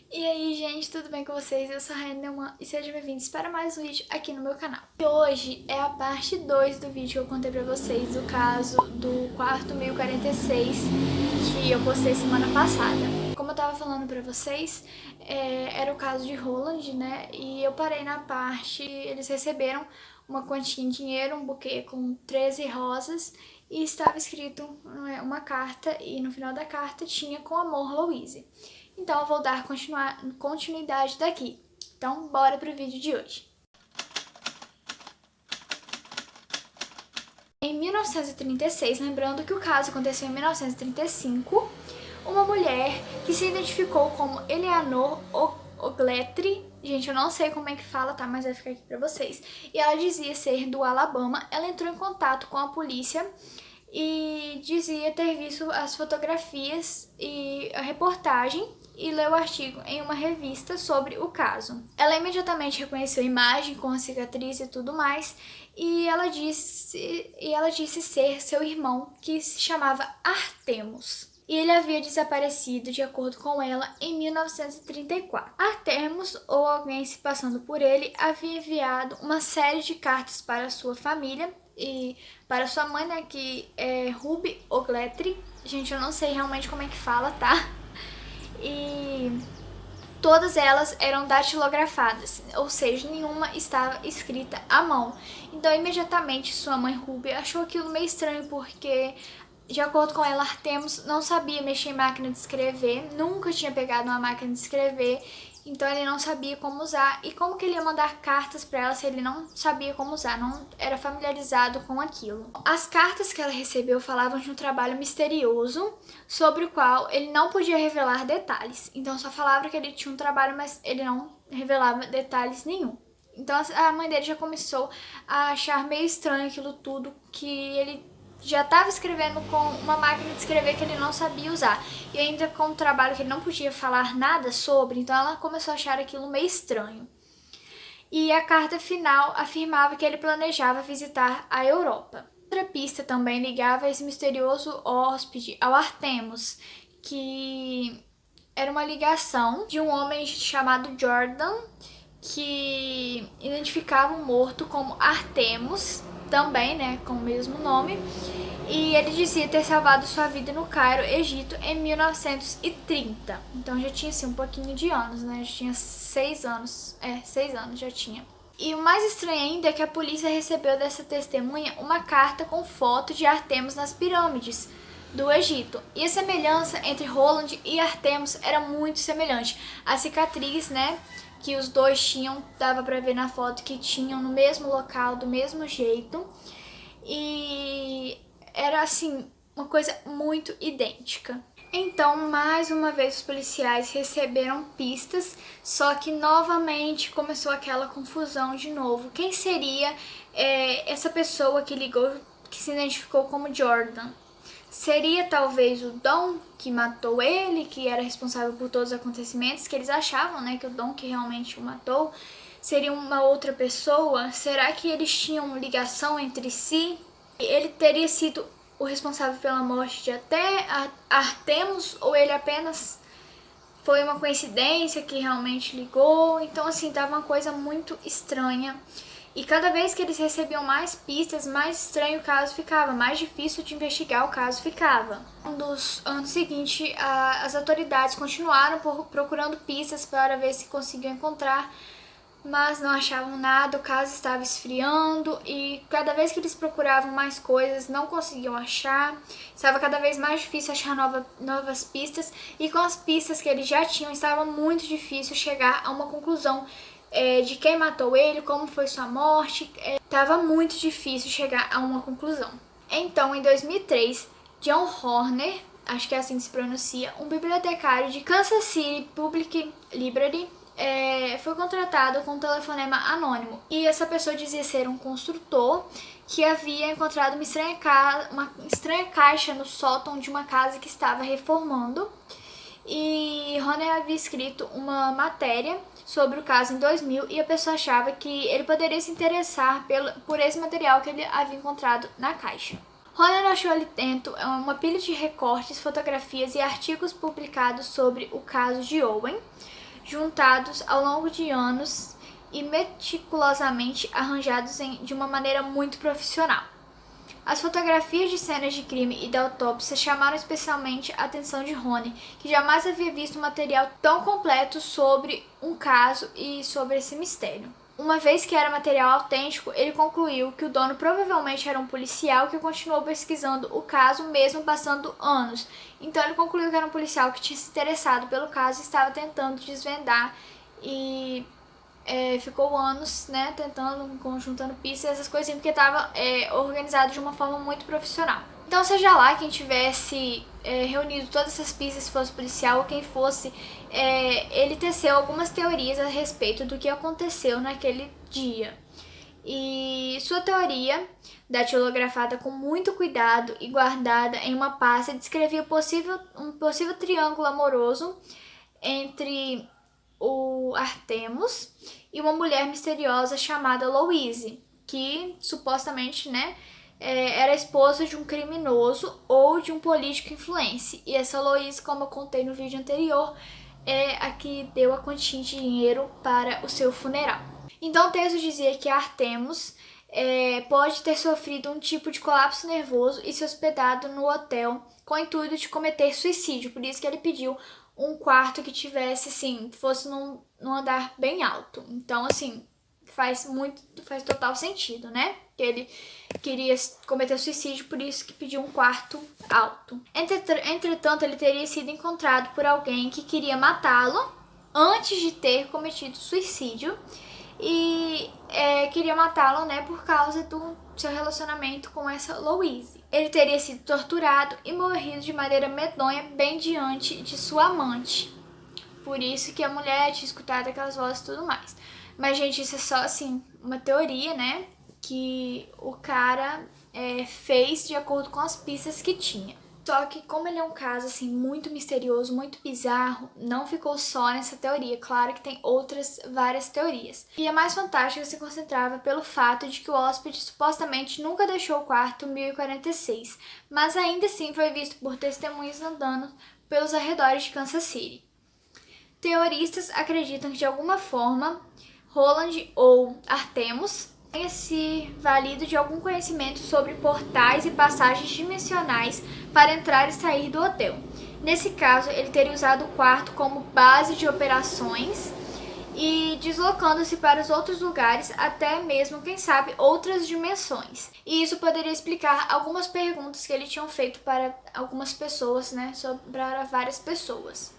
E aí, gente, tudo bem com vocês? Eu sou a Rainha Neumann e sejam bem-vindos para mais um vídeo aqui no meu canal. E hoje é a parte 2 do vídeo que eu contei pra vocês do caso do quarto 1046 que eu postei semana passada. Como eu tava falando pra vocês, era o caso de Roland, né? E eu parei na parte, eles receberam uma quantia em dinheiro, um buquê com 13 rosas e estava escrito uma carta e no final da carta tinha "Com amor, Louise". Então eu vou dar continuidade daqui. Então bora pro vídeo de hoje. Em 1936, lembrando que o caso aconteceu em 1935, uma mulher que se identificou como Eleanor Ogletree, gente, eu não sei como é que fala, tá, mas vai ficar aqui pra vocês, e ela dizia ser do Alabama. Ela entrou em contato com a polícia e dizia ter visto as fotografias e a reportagem e leu o artigo em uma revista sobre o caso. Ela imediatamente reconheceu a imagem com a cicatriz e tudo mais, e ela disse ser seu irmão, que se chamava Artemus. E ele havia desaparecido, de acordo com ela, em 1934. Artemus, ou alguém se passando por ele, havia enviado uma série de cartas para sua família e para sua mãe, né, que é Ruby Ogletree. Gente, eu não sei realmente como é que fala, tá? E todas elas eram datilografadas, ou seja, nenhuma estava escrita à mão. Então, imediatamente, sua mãe Ruby achou aquilo meio estranho, porque, de acordo com ela, Artemus não sabia mexer em máquina de escrever, nunca tinha pegado uma máquina de escrever, então ele não sabia como usar. E como que ele ia mandar cartas para ela se ele não sabia como usar, não era familiarizado com aquilo? As cartas que ela recebeu falavam de um trabalho misterioso sobre o qual ele não podia revelar detalhes. Então só falava que ele tinha um trabalho, mas ele não revelava detalhes nenhum. Então a mãe dele já começou a achar meio estranho aquilo tudo, que ele já estava escrevendo com uma máquina de escrever que ele não sabia usar, e ainda com um trabalho que ele não podia falar nada sobre, então ela começou a achar aquilo meio estranho. E a carta final afirmava que ele planejava visitar a Europa. Outra pista também ligava esse misterioso hóspede ao Artemus, que era uma ligação de um homem chamado Jordan, que identificava o morto como Artemus, também, né, com o mesmo nome, e ele dizia ter salvado sua vida no Cairo, Egito, em 1930. Então já tinha assim um pouquinho de anos, né? Já tinha 6 anos. 6 anos já tinha. E o mais estranho ainda é que a polícia recebeu dessa testemunha uma carta com foto de Artemus nas pirâmides do Egito. E a semelhança entre Roland e Artemus era muito semelhante. A cicatriz, né, que os dois tinham, dava pra ver na foto que tinham no mesmo local, do mesmo jeito. E era assim, uma coisa muito idêntica. Então, mais uma vez, os policiais receberam pistas, só que novamente começou aquela confusão de novo. Quem seria essa pessoa que ligou, que se identificou como Jordan? Seria talvez o Dom que matou ele, que era responsável por todos os acontecimentos, que eles achavam, né, que o Dom que realmente o matou? Seria uma outra pessoa? Será que eles tinham ligação entre si? Ele teria sido o responsável pela morte de até Artemus, ou ele apenas foi uma coincidência que realmente ligou? Então, assim, tava uma coisa muito estranha. E cada vez que eles recebiam mais pistas, mais estranho o caso ficava, mais difícil de investigar o caso ficava. Nos anos seguintes, as autoridades continuaram procurando pistas para ver se conseguiam encontrar, mas não achavam nada, o caso estava esfriando e cada vez que eles procuravam mais coisas, não conseguiam achar. Estava cada vez mais difícil achar novas pistas, e com as pistas que eles já tinham, estava muito difícil chegar a uma conclusão de quem matou ele, como foi sua morte. Estava muito difícil chegar a uma conclusão. Então, em 2003, John Horner, acho que é assim que se pronuncia, um bibliotecário de Kansas City Public Library, foi contratado com um telefonema anônimo. E essa pessoa dizia ser um construtor que havia encontrado uma estranha caixa no sótão de uma casa que estava reformando. E Horner havia escrito uma matéria sobre o caso em 2000, e a pessoa achava que ele poderia se interessar por esse material que ele havia encontrado na caixa. Horner achou ali dentro uma pilha de recortes, fotografias e artigos publicados sobre o caso de Owen, juntados ao longo de anos e meticulosamente arranjados de uma maneira muito profissional. As fotografias de cenas de crime e da autópsia chamaram especialmente a atenção de Rony, que jamais havia visto um material tão completo sobre um caso e sobre esse mistério. Uma vez que era material autêntico, ele concluiu que o dono provavelmente era um policial que continuou pesquisando o caso mesmo passando anos. Então ele concluiu que era um policial que tinha se interessado pelo caso e estava tentando desvendar e ficou anos, né, tentando, juntando pistas, essas coisinhas, porque estava organizado de uma forma muito profissional. Então, seja lá quem tivesse reunido todas essas pistas, se fosse policial ou quem fosse, ele teceu algumas teorias a respeito do que aconteceu naquele dia. E sua teoria, datilografada com muito cuidado e guardada em uma pasta, descrevia um possível triângulo amoroso entre o Artemus e uma mulher misteriosa chamada Louise, que supostamente, né, era esposa de um criminoso ou de um político influente. E essa Louise, como eu contei no vídeo anterior, é a que deu a quantia de dinheiro para o seu funeral. Então o texto dizia que Artemus pode ter sofrido um tipo de colapso nervoso e se hospedado no hotel com o intuito de cometer suicídio. Por isso que ele pediu um quarto que tivesse, assim, fosse num andar bem alto. Então, assim, faz total sentido, né? Que ele queria cometer suicídio, por isso que pediu um quarto alto. Entretanto, ele teria sido encontrado por alguém que queria matá-lo antes de ter cometido suicídio e queria matá-lo, né, por causa do seu relacionamento com essa Louise. Ele teria sido torturado e morrido de maneira medonha bem diante de sua amante. Por isso que a mulher tinha escutado aquelas vozes e tudo mais. Mas, gente, isso é só, assim, uma teoria, né, que o cara fez de acordo com as pistas que tinha. Só que como ele é um caso, assim, muito misterioso, muito bizarro, não ficou só nessa teoria. Claro que tem várias teorias. E a mais fantástica se concentrava pelo fato de que o hóspede supostamente nunca deixou o quarto 1046, mas ainda assim foi visto por testemunhas andando pelos arredores de Kansas City. Teoristas acreditam que de alguma forma Roland ou Artemus tenha se valido de algum conhecimento sobre portais e passagens dimensionais para entrar e sair do hotel. Nesse caso, ele teria usado o quarto como base de operações e deslocando-se para os outros lugares, até mesmo, quem sabe, outras dimensões. E isso poderia explicar algumas perguntas que ele tinha feito para algumas pessoas, né, para várias pessoas.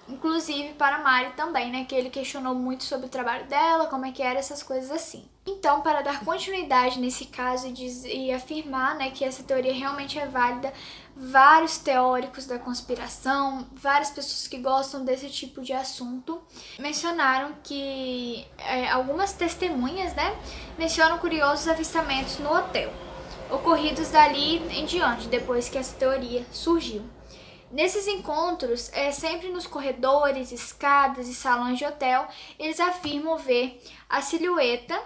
Inclusive para Mari também, né, que ele questionou muito sobre o trabalho dela, como é que era, essas coisas assim. Então, para dar continuidade nesse caso e afirmar, né, que essa teoria realmente é válida, vários teóricos da conspiração, várias pessoas que gostam desse tipo de assunto, mencionaram que algumas testemunhas, né, mencionam curiosos avistamentos no hotel, ocorridos dali em diante, depois que essa teoria surgiu. Nesses encontros, sempre nos corredores, escadas e salões de hotel, eles afirmam ver a silhueta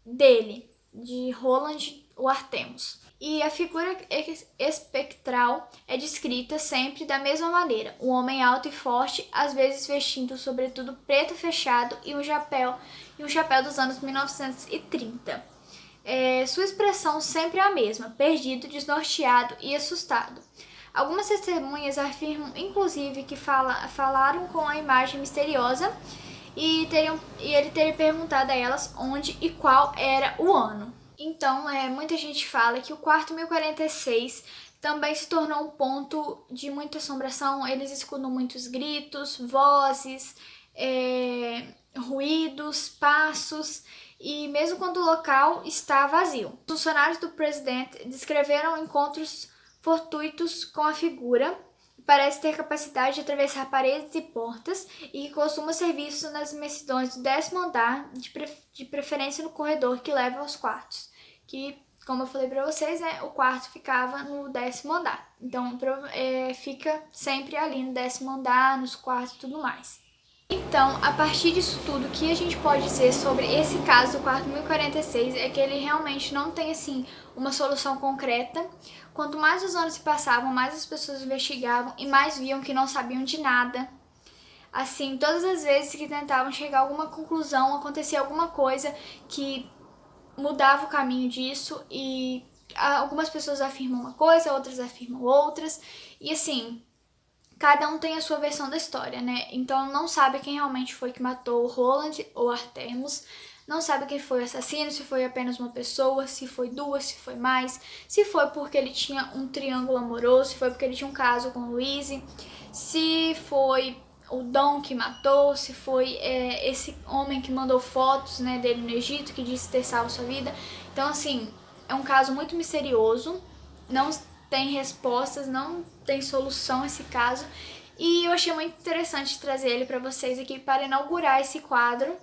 dele, de Roland o Artemus. E a figura espectral é descrita sempre da mesma maneira. Um homem alto e forte, às vezes vestindo sobretudo preto fechado e um chapéu dos anos 1930. Sua expressão sempre é a mesma, perdido, desnorteado e assustado. Algumas testemunhas afirmam, inclusive, que falaram com a imagem misteriosa e ele teria perguntado a elas onde e qual era o ano. Então, muita gente fala que o quarto 1046 também se tornou um ponto de muita assombração. Eles escutam muitos gritos, vozes, ruídos, passos, e mesmo quando o local está vazio. Os funcionários do presidente descreveram encontros fortuitos com a figura, que parece ter capacidade de atravessar paredes e portas e que costuma ser visto nas imensidões do 10º andar, de preferência no corredor que leva aos quartos, que, como eu falei para vocês, né, o quarto ficava no 10º andar, então fica sempre ali no 10º andar, nos quartos e tudo mais. Então, a partir disso tudo, o que a gente pode dizer sobre esse caso do quarto 1046 é que ele realmente não tem, assim, uma solução concreta. Quanto mais os anos se passavam, mais as pessoas investigavam e mais viam que não sabiam de nada. Assim, todas as vezes que tentavam chegar a alguma conclusão, acontecia alguma coisa que mudava o caminho disso e algumas pessoas afirmam uma coisa, outras afirmam outras. E assim, cada um tem a sua versão da história, né? Então não sabe quem realmente foi que matou o Roland ou Artemus. Não sabe quem foi o assassino, se foi apenas uma pessoa, se foi duas, se foi mais, se foi porque ele tinha um triângulo amoroso, se foi porque ele tinha um caso com Louise, se foi o Dom que matou, se foi esse homem que mandou fotos, né, dele no Egito, que disse ter salvo sua vida. Então, assim, é um caso muito misterioso, não tem respostas, não tem solução esse caso. E eu achei muito interessante trazer ele para vocês aqui para inaugurar esse quadro,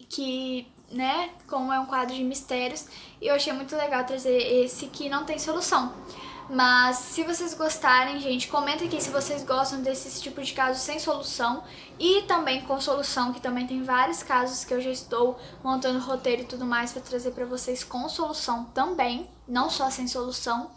que, né, como é um quadro de mistérios, e eu achei muito legal trazer esse que não tem solução. Mas se vocês gostarem, gente, comenta aqui se vocês gostam desse tipo de caso sem solução e também com solução, que também tem vários casos que eu já estou montando roteiro e tudo mais para trazer para vocês com solução também, não só sem solução,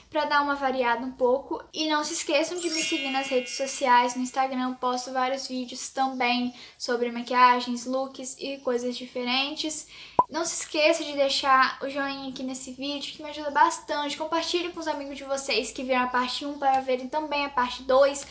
para dar uma variada um pouco. E não se esqueçam de me seguir nas redes sociais, no Instagram eu posto vários vídeos também sobre maquiagens, looks e coisas diferentes. Não se esqueça de deixar o joinha aqui nesse vídeo, que me ajuda bastante. Compartilhe com os amigos de vocês que viram a parte 1 para verem também a parte 2.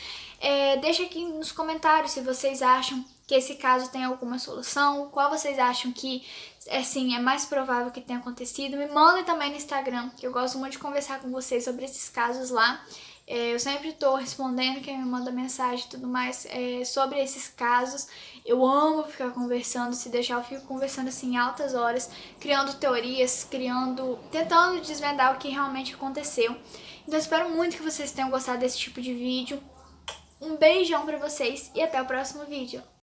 Deixa aqui nos comentários se vocês acham que esse caso tem alguma solução, qual vocês acham que assim, é mais provável que tenha acontecido. Me mandem também no Instagram, que eu gosto muito de conversar com vocês sobre esses casos lá. Eu sempre estou respondendo quem me manda mensagem e tudo mais sobre esses casos. Eu amo ficar conversando, se deixar eu fico conversando assim altas horas, criando teorias, tentando desvendar o que realmente aconteceu. Então espero muito que vocês tenham gostado desse tipo de vídeo. Um beijão pra vocês e até o próximo vídeo.